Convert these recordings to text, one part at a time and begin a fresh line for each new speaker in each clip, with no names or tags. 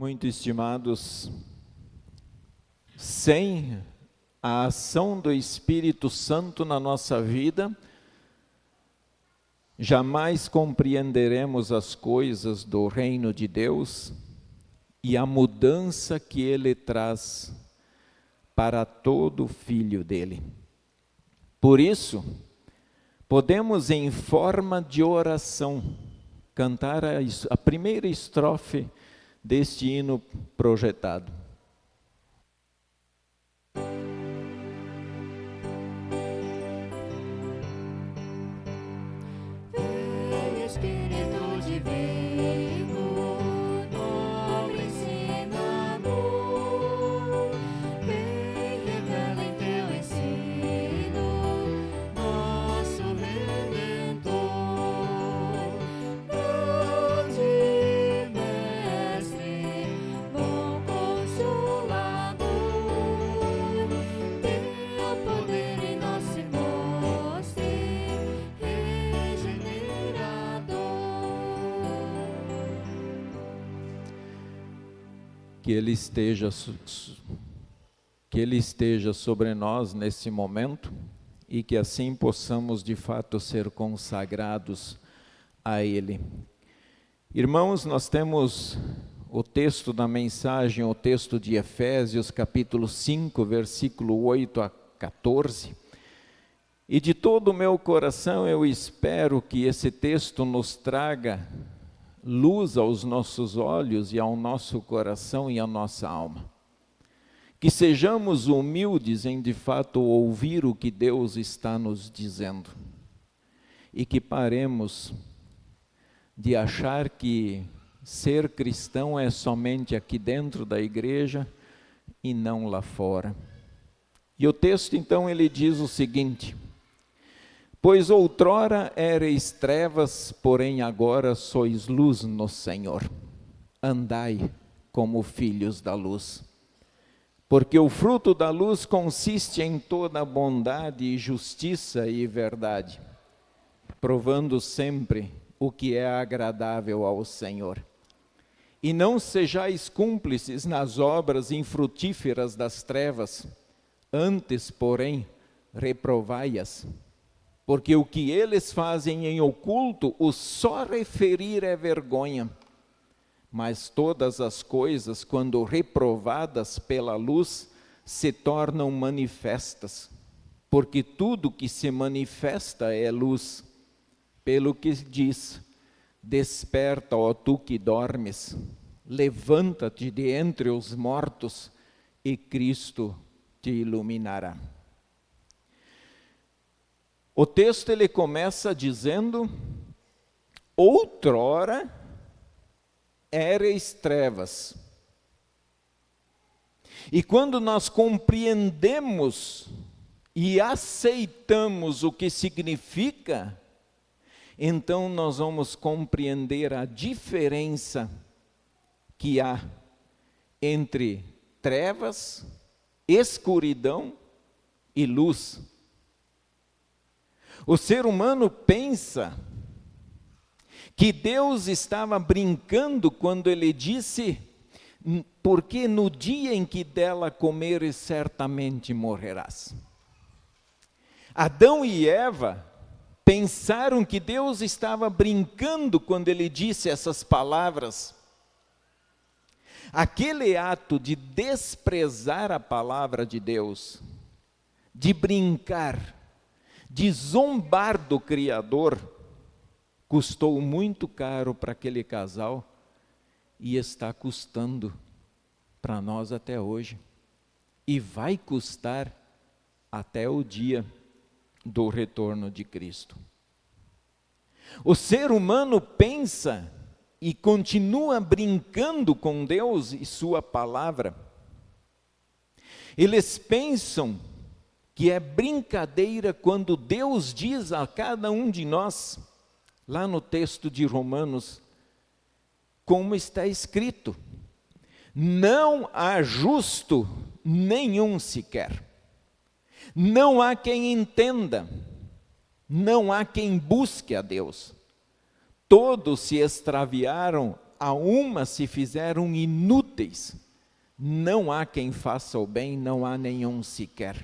Muito estimados, sem a ação do Espírito Santo na nossa vida, jamais compreenderemos as coisas do reino de Deus e a mudança que Ele traz para todo filho dele. Por isso, podemos em forma de oração cantar a primeira estrofe deste hino projetado.
Vem Espírito Divino, nobre ensinador, vem revela em teu ensino, nosso Redentor. Grande Mestre, bom Consolador, teu poder em nós se mostre,
Que Ele esteja sobre nós nesse momento e que assim possamos de fato ser consagrados a Ele. Irmãos, nós temos o texto da mensagem, o texto de Efésios, capítulo 5, versículo 8 a 14. E de todo o meu coração eu espero que esse texto nos traga luz aos nossos olhos e ao nosso coração e à nossa alma. Que sejamos humildes em de fato ouvir o que Deus está nos dizendo. E que paremos de achar que ser cristão é somente aqui dentro da igreja e não lá fora. E o texto então ele diz o seguinte: pois outrora ereis trevas, porém agora sois luz no Senhor. Andai como filhos da luz. Porque o fruto da luz consiste em toda bondade e justiça e verdade, provando sempre o que é agradável ao Senhor. E não sejais cúmplices nas obras infrutíferas das trevas, antes, porém, reprovai-as. Porque o que eles fazem em oculto, o só referir é vergonha. Mas todas as coisas, quando reprovadas pela luz, se tornam manifestas. Porque tudo que se manifesta é luz. Pelo que diz: desperta, ó tu que dormes, levanta-te de entre os mortos, e Cristo te iluminará. O texto ele começa dizendo: outrora ereis trevas. E quando nós compreendemos e aceitamos o que significa, então nós vamos compreender a diferença que há entre trevas, escuridão e luz. O ser humano pensa que Deus estava brincando quando ele disse: porque no dia em que dela comeres certamente morrerás. Adão e Eva pensaram que Deus estava brincando quando ele disse essas palavras. Aquele ato de desprezar a palavra de Deus, de brincar, de zombar do Criador, custou muito caro para aquele casal e está custando para nós até hoje. E vai custar até o dia do retorno de Cristo. O ser humano pensa e continua brincando com Deus e sua palavra. Eles pensam que é brincadeira quando Deus diz a cada um de nós, lá no texto de Romanos, como está escrito: não há justo nenhum sequer, não há quem entenda, não há quem busque a Deus, todos se extraviaram, a uma se fizeram inúteis. Não há quem faça o bem, não há nenhum sequer.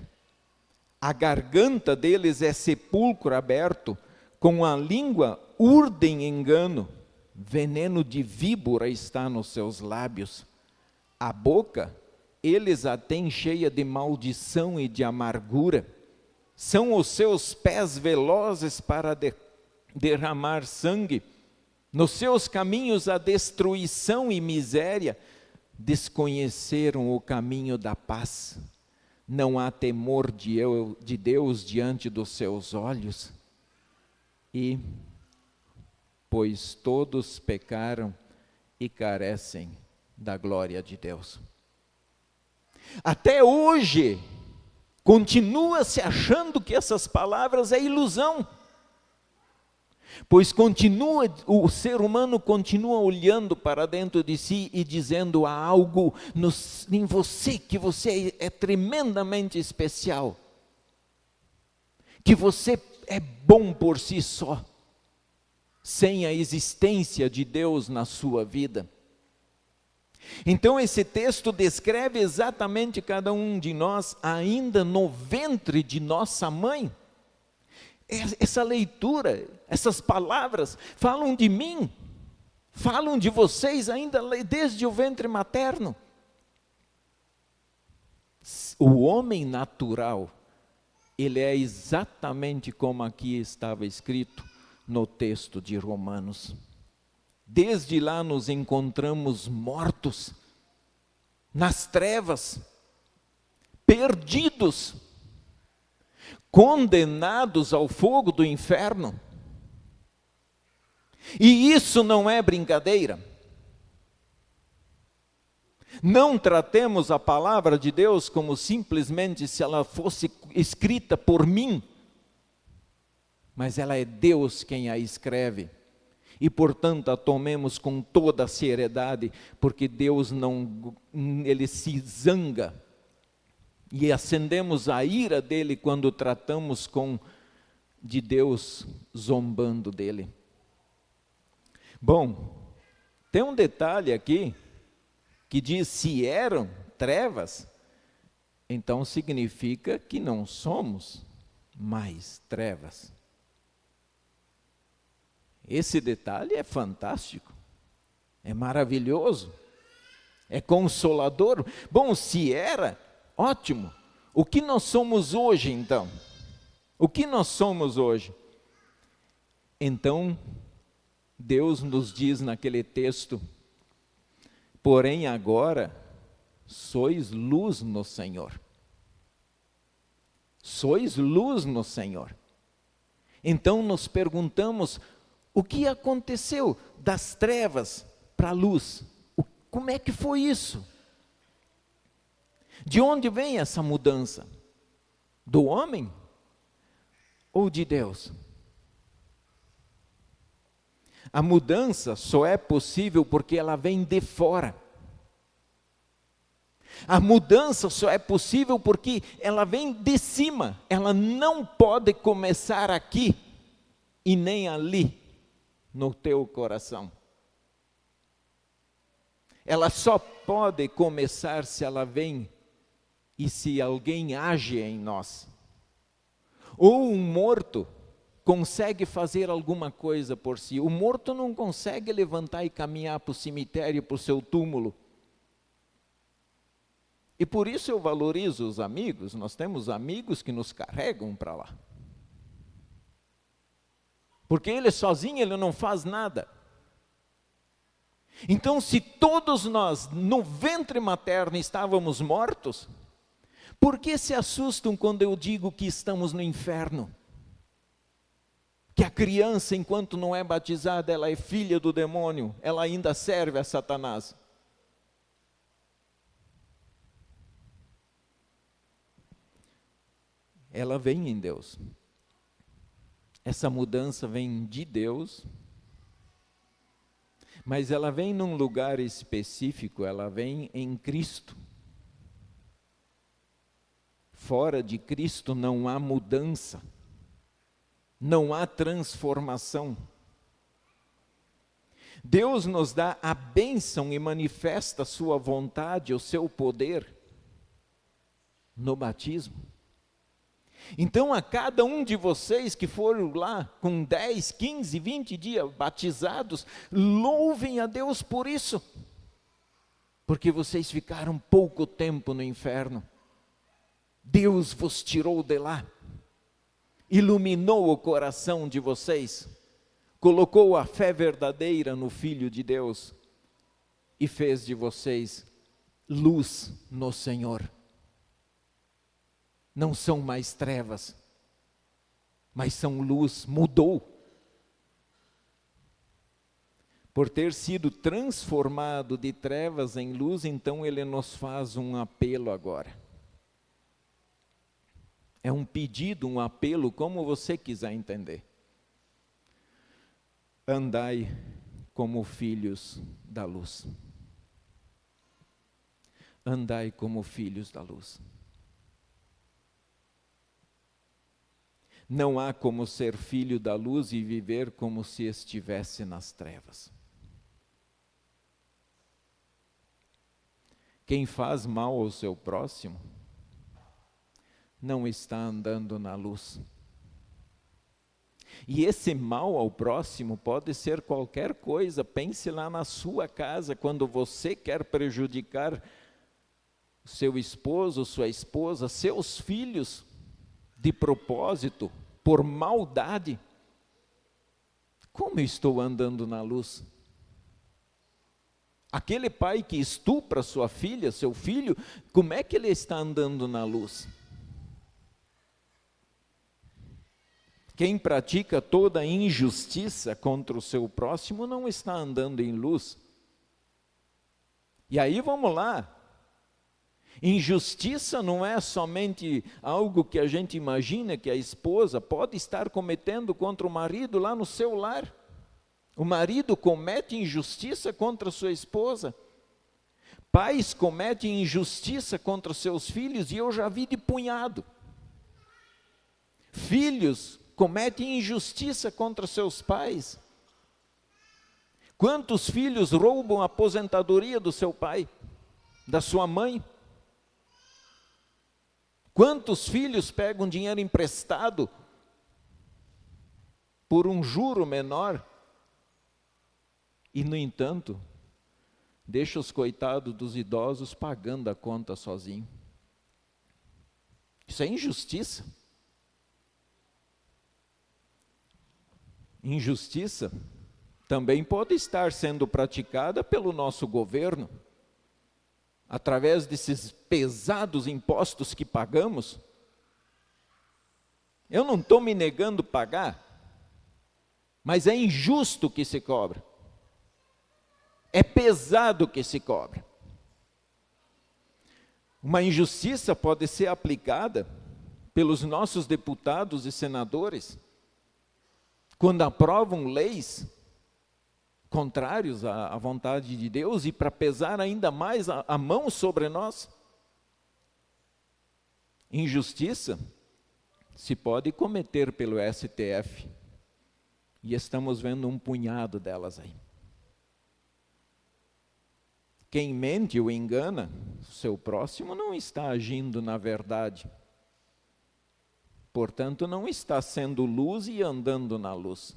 A garganta deles é sepulcro aberto, com a língua urdem engano. Veneno de víbora está nos seus lábios. A boca, eles a têm cheia de maldição e de amargura. São os seus pés velozes para derramar sangue. Nos seus caminhos a destruição e miséria. Desconheceram o caminho da paz. Não há temor de Deus diante dos seus olhos. E, pois todos pecaram e carecem da glória de Deus. Até hoje, continua se achando que essas palavras é ilusão. Pois o ser humano continua olhando para dentro de si e dizendo há algo em você, que você é tremendamente especial. Que você é bom por si só, sem a existência de Deus na sua vida. Então esse texto descreve exatamente cada um de nós ainda no ventre de nossa mãe. Essa leitura, essas palavras falam de mim, falam de vocês ainda desde o ventre materno. O homem natural, ele é exatamente como aqui estava escrito no texto de Romanos. Desde lá nos encontramos mortos, nas trevas, perdidos, condenados ao fogo do inferno. E isso não é brincadeira. Não tratemos a palavra de Deus como simplesmente se ela fosse escrita por mim, mas ela é Deus quem a escreve. E portanto a tomemos com toda a seriedade, porque Deus ele se zanga. E acendemos a ira dele quando tratamos de Deus zombando dele. Bom, tem um detalhe aqui, que diz se eram trevas, então significa que não somos mais trevas. Esse detalhe é fantástico, é maravilhoso, é consolador. Bom, se era, ótimo. O que nós somos hoje, então? O que nós somos hoje? Então, Deus nos diz naquele texto, porém agora sois luz no Senhor. Sois luz no Senhor. Então nos perguntamos, o que aconteceu das trevas para a luz? Como é que foi isso? De onde vem essa mudança? Do homem ou de Deus? A mudança só é possível porque ela vem de fora. A mudança só é possível porque ela vem de cima. Ela não pode começar aqui e nem ali no teu coração. Ela só pode começar se ela vem e se alguém age em nós. Ou um morto consegue fazer alguma coisa por si. O morto não consegue levantar e caminhar para o cemitério, para o seu túmulo. E por isso eu valorizo os amigos. Nós temos amigos que nos carregam para lá. Porque ele sozinho, ele não faz nada. Então, se todos nós, no ventre materno, estávamos mortos, por que se assustam quando eu digo que estamos no inferno? Que a criança, enquanto não é batizada, ela é filha do demônio, ela ainda serve a Satanás. Ela vem em Deus. Essa mudança vem de Deus, mas ela vem num lugar específico, ela vem em Cristo. Fora de Cristo não há mudança, não há transformação. Deus nos dá a bênção e manifesta a sua vontade, o seu poder no batismo. Então, a cada um de vocês que foram lá com 10, 15, 20 dias batizados, louvem a Deus por isso, porque vocês ficaram pouco tempo no inferno. Deus vos tirou de lá, iluminou o coração de vocês, colocou a fé verdadeira no Filho de Deus e fez de vocês luz no Senhor. Não são mais trevas, mas são luz, mudou. Por ter sido transformado de trevas em luz, então Ele nos faz um apelo agora. É um pedido, um apelo, como você quiser entender. Andai como filhos da luz. Andai como filhos da luz. Não há como ser filho da luz e viver como se estivesse nas trevas. Quem faz mal ao seu próximo não está andando na luz. E esse mal ao próximo pode ser qualquer coisa. Pense lá na sua casa, quando você quer prejudicar seu esposo, sua esposa, seus filhos, de propósito, por maldade. Como eu estou andando na luz? Aquele pai que estupra sua filha, seu filho, como é que ele está andando na luz? Quem pratica toda injustiça contra o seu próximo não está andando em luz. E aí vamos lá. Injustiça não é somente algo que a gente imagina que a esposa pode estar cometendo contra o marido lá no seu lar. O marido comete injustiça contra sua esposa. Pais cometem injustiça contra seus filhos, e eu já vi de punhado. Filhos cometem injustiça contra seus pais. Quantos filhos roubam a aposentadoria do seu pai, da sua mãe? Quantos filhos pegam dinheiro emprestado por um juro menor e, no entanto, deixa os coitados dos idosos pagando a conta sozinho? Isso é injustiça. Injustiça também pode estar sendo praticada pelo nosso governo, através desses pesados impostos que pagamos. Eu não estou me negando pagar, mas é injusto que se cobra. É pesado que se cobra. Uma injustiça pode ser aplicada pelos nossos deputados e senadores, quando aprovam leis contrários à vontade de Deus, e para pesar ainda mais a mão sobre nós. Injustiça se pode cometer pelo STF, e estamos vendo um punhado delas aí. Quem mente ou engana o seu próximo não está agindo na verdade. Portanto, não está sendo luz e andando na luz.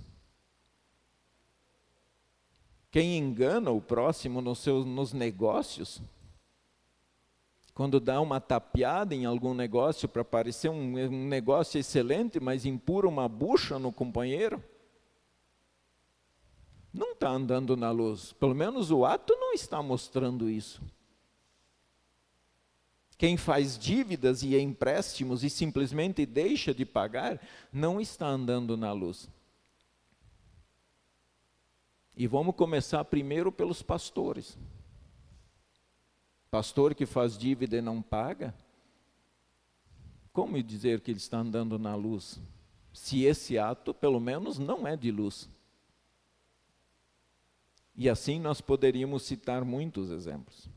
Quem engana o próximo nos negócios, quando dá uma tapeada em algum negócio para parecer um negócio excelente, mas empurra uma bucha no companheiro, não está andando na luz. Pelo menos o ato não está mostrando isso. Quem faz dívidas e empréstimos e simplesmente deixa de pagar, não está andando na luz. E vamos começar primeiro pelos pastores. Pastor que faz dívida e não paga, como dizer que ele está andando na luz, se esse ato, pelo menos, não é de luz? E assim nós poderíamos citar muitos exemplos.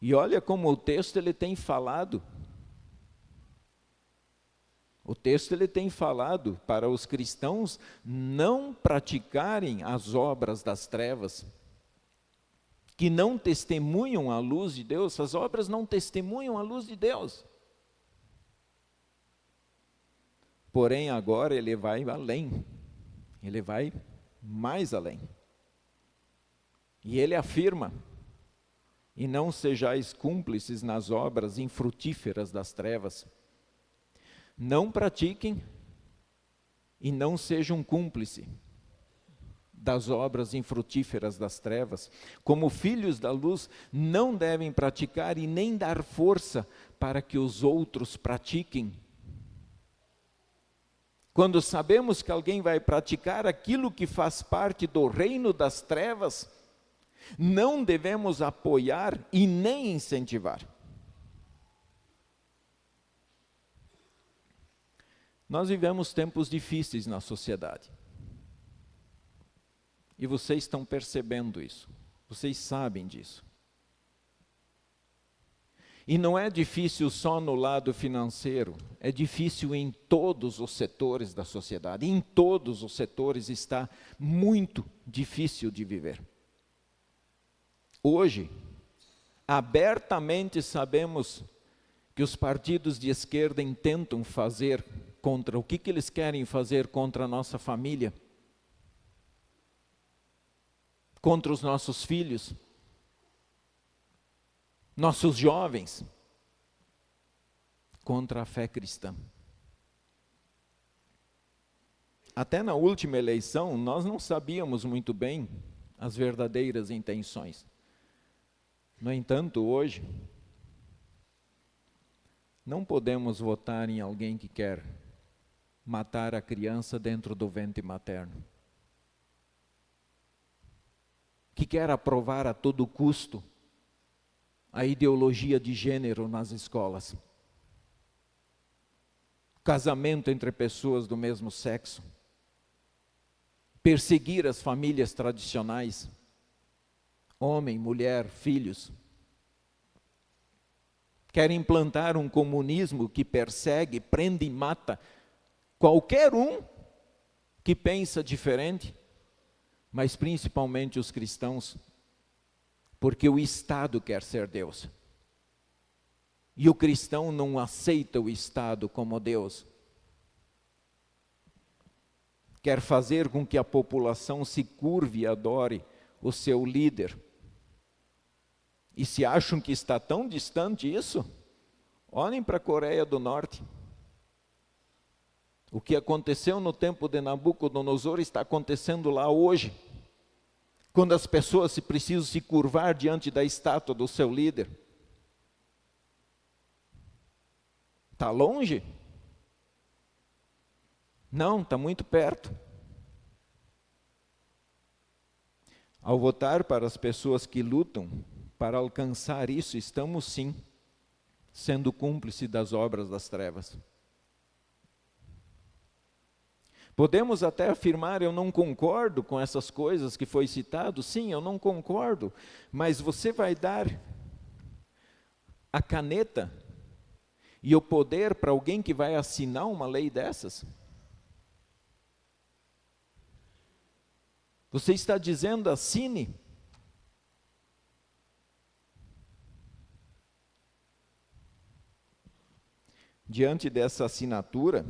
E olha como o texto ele tem falado. O texto ele tem falado para os cristãos não praticarem as obras das trevas, que não testemunham a luz de Deus. As obras não testemunham a luz de Deus. Porém, agora ele vai além, ele vai mais além. E ele afirma: e não sejais cúmplices nas obras infrutíferas das trevas. Não pratiquem e não sejam cúmplices das obras infrutíferas das trevas. Como filhos da luz, não devem praticar e nem dar força para que os outros pratiquem. Quando sabemos que alguém vai praticar aquilo que faz parte do reino das trevas, não devemos apoiar e nem incentivar. Nós vivemos tempos difíceis na sociedade. E vocês estão percebendo isso. Vocês sabem disso. E não é difícil só no lado financeiro, é difícil em todos os setores da sociedade. Em todos os setores está muito difícil de viver. Hoje, abertamente sabemos que os partidos de esquerda intentam fazer contra, o que eles querem fazer contra a nossa família, contra os nossos filhos, nossos jovens, contra a fé cristã. Até na última eleição, nós não sabíamos muito bem as verdadeiras intenções. No entanto, hoje, não podemos votar em alguém que quer matar a criança dentro do ventre materno, que quer aprovar a todo custo a ideologia de gênero nas escolas, casamento entre pessoas do mesmo sexo, perseguir as famílias tradicionais, homem, mulher, filhos. Quer implantar um comunismo que persegue, prende e mata qualquer um que pensa diferente, mas principalmente os cristãos, porque o Estado quer ser Deus. E o cristão não aceita o Estado como Deus. Quer fazer com que a população se curve e adore o seu líder. E se acham que está tão distante isso, olhem para a Coreia do Norte. O que aconteceu no tempo de Nabucodonosor está acontecendo lá hoje. Quando as pessoas precisam se curvar diante da estátua do seu líder. Está longe? Não, está muito perto. Ao votar para as pessoas que lutam para alcançar isso, estamos sim sendo cúmplices das obras das trevas. Podemos até afirmar: eu não concordo com essas coisas que foi citado. Sim, eu não concordo, mas você vai dar a caneta e o poder para alguém que vai assinar uma lei dessas? Você está dizendo: assine. Diante dessa assinatura,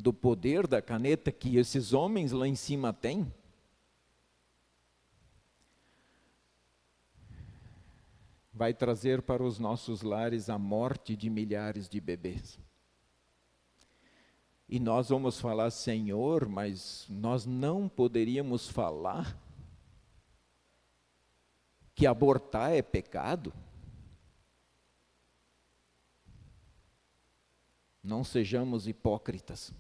do poder da caneta que esses homens lá em cima têm, vai trazer para os nossos lares a morte de milhares de bebês. E nós vamos falar: Senhor, mas nós não poderíamos falar que abortar é pecado? Não sejamos hipócritas.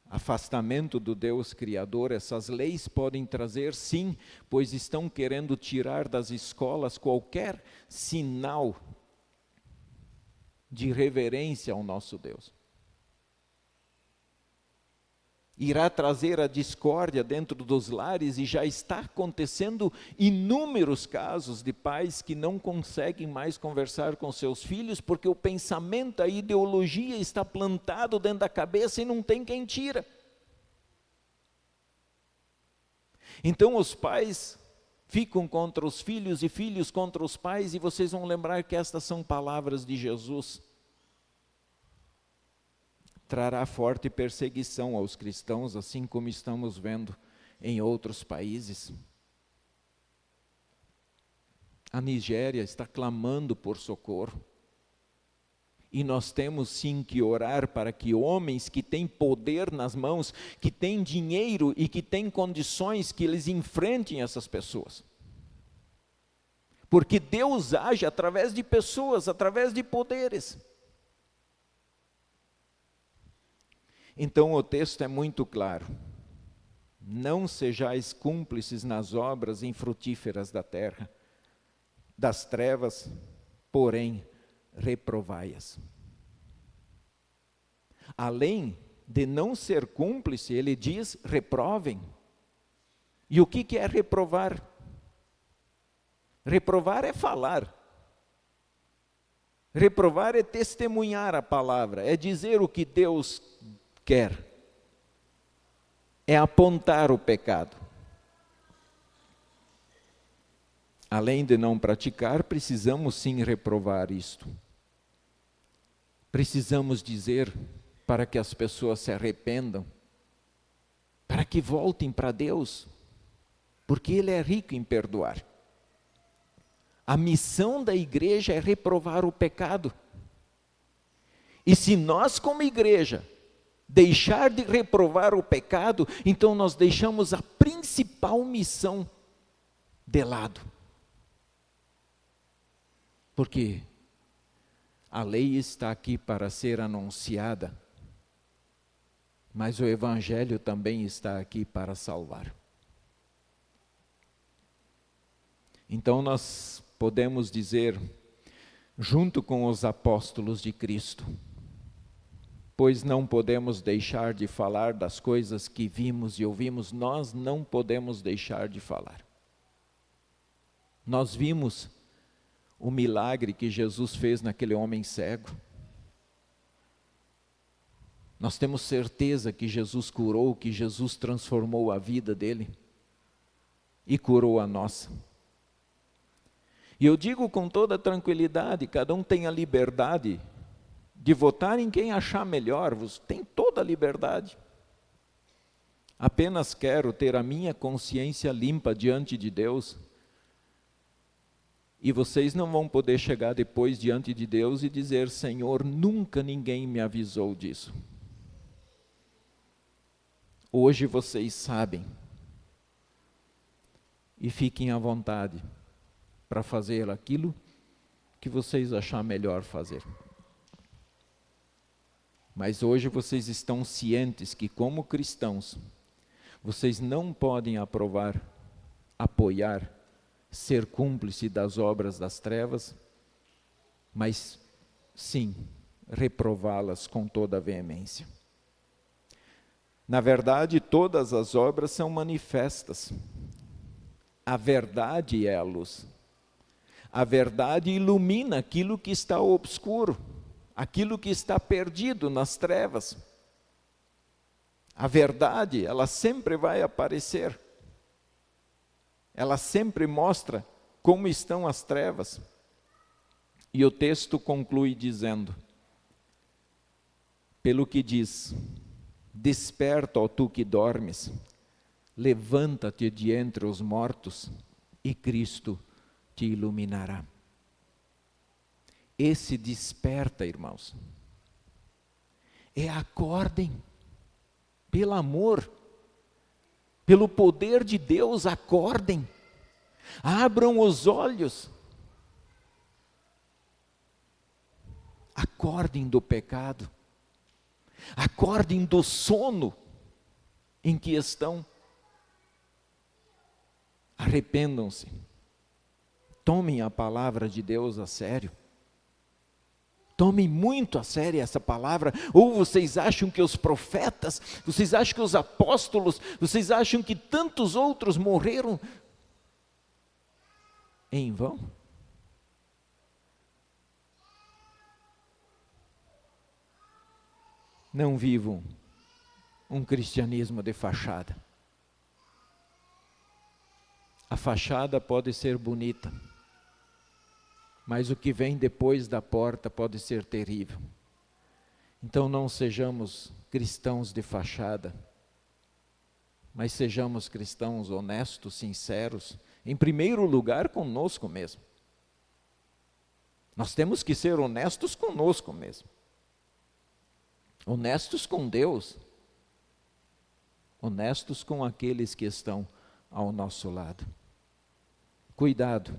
Afastamento do Deus Criador, essas leis podem trazer, sim, pois estão querendo tirar das escolas qualquer sinal de reverência ao nosso Deus. irá trazer a discórdia dentro dos lares, e já está acontecendo inúmeros casos de pais que não conseguem mais conversar com seus filhos, porque o pensamento, a ideologia está plantado dentro da cabeça e não tem quem tira. Então os pais ficam contra os filhos e filhos contra os pais, e vocês vão lembrar que estas são palavras de Jesus. Trará forte perseguição aos cristãos, assim como estamos vendo em outros países. A Nigéria está clamando por socorro. E nós temos sim que orar para que homens que têm poder nas mãos, que têm dinheiro e que têm condições, que eles enfrentem essas pessoas. Porque Deus age através de pessoas, através de poderes. Então o texto é muito claro. Não sejais cúmplices nas obras infrutíferas da terra, das trevas, porém, reprovai-as. Além de não ser cúmplice, ele diz, reprovem. E o que é reprovar? Reprovar é falar. Reprovar é testemunhar a palavra, é dizer o que Deus quer. É apontar o pecado. Além de não praticar, precisamos sim reprovar isto. Precisamos dizer para que as pessoas se arrependam, para que voltem para Deus, porque Ele é rico em perdoar. A missão da igreja é reprovar o pecado. E se nós, como igreja, deixar de reprovar o pecado, então nós deixamos a principal missão de lado. Porque a lei está aqui para ser anunciada, mas o Evangelho também está aqui para salvar. Então nós podemos dizer, junto com os apóstolos de Cristo, pois não podemos deixar de falar das coisas que vimos e ouvimos, nós não podemos deixar de falar. Nós vimos o milagre que Jesus fez naquele homem cego. Nós temos certeza que Jesus curou, que Jesus transformou a vida dele e curou a nossa. E eu digo com toda tranquilidade, cada um tem a liberdade de votar em quem achar melhor, você tem toda a liberdade. Apenas quero ter a minha consciência limpa diante de Deus. E vocês não vão poder chegar depois diante de Deus e dizer, Senhor, nunca ninguém me avisou disso. Hoje vocês sabem. E fiquem à vontade para fazer aquilo que vocês achar melhor fazer. Mas hoje vocês estão cientes que, como cristãos, vocês não podem apoiar, ser cúmplice das obras das trevas, mas sim, reprová-las com toda a veemência. Na verdade, todas as obras são manifestas. A verdade é a luz. A verdade ilumina aquilo que está obscuro, aquilo que está perdido nas trevas. A verdade, ela sempre vai aparecer. Ela sempre mostra como estão as trevas. E o texto conclui dizendo, pelo que diz, desperta, ó tu que dormes, levanta-te de entre os mortos e Cristo te iluminará. Esse desperta, irmãos, acordem, pelo amor, pelo poder de Deus, acordem, abram os olhos, acordem do pecado, acordem do sono em que estão, arrependam-se, tomem a palavra de Deus a sério, Tomem muito a sério essa palavra. Ou vocês acham que os profetas, vocês acham que os apóstolos, vocês acham que tantos outros morreram em vão? Não vivam um cristianismo de fachada. A fachada pode ser bonita, mas o que vem depois da porta pode ser terrível. Então não sejamos cristãos de fachada, mas sejamos cristãos honestos, sinceros, em primeiro lugar conosco mesmo. Nós temos que ser honestos conosco mesmo. Honestos com Deus. Honestos com aqueles que estão ao nosso lado. Cuidado.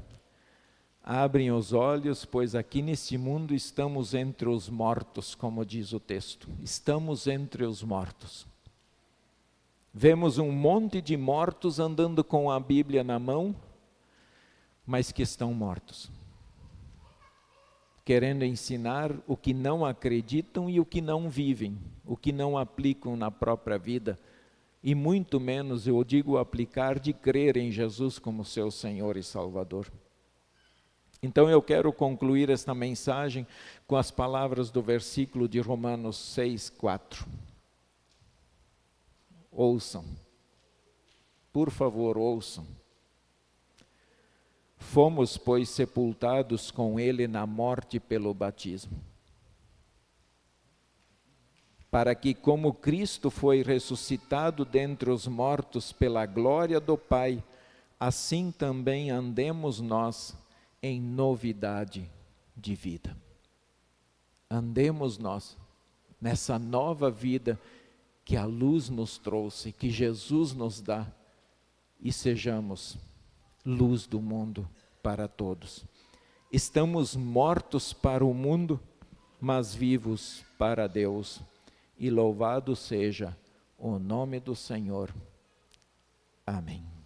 Abrem os olhos, pois aqui neste mundo estamos entre os mortos, como diz o texto. Estamos entre os mortos. Vemos um monte de mortos andando com a Bíblia na mão, mas que estão mortos. Querendo ensinar o que não acreditam e o que não vivem, o que não aplicam na própria vida, e muito menos, eu digo, aplicar de crer em Jesus como seu Senhor e Salvador. Então eu quero concluir esta mensagem com as palavras do versículo de Romanos 6:4. Ouçam, por favor, ouçam. Fomos, pois, sepultados com ele na morte pelo batismo, para que, como Cristo foi ressuscitado dentre os mortos pela glória do Pai, assim também andemos nós em novidade de vida. Andemos nós nessa nova vida que a luz nos trouxe, que Jesus nos dá, e sejamos luz do mundo para todos. Estamos mortos para o mundo, mas vivos para Deus. E louvado seja o nome do Senhor. Amém.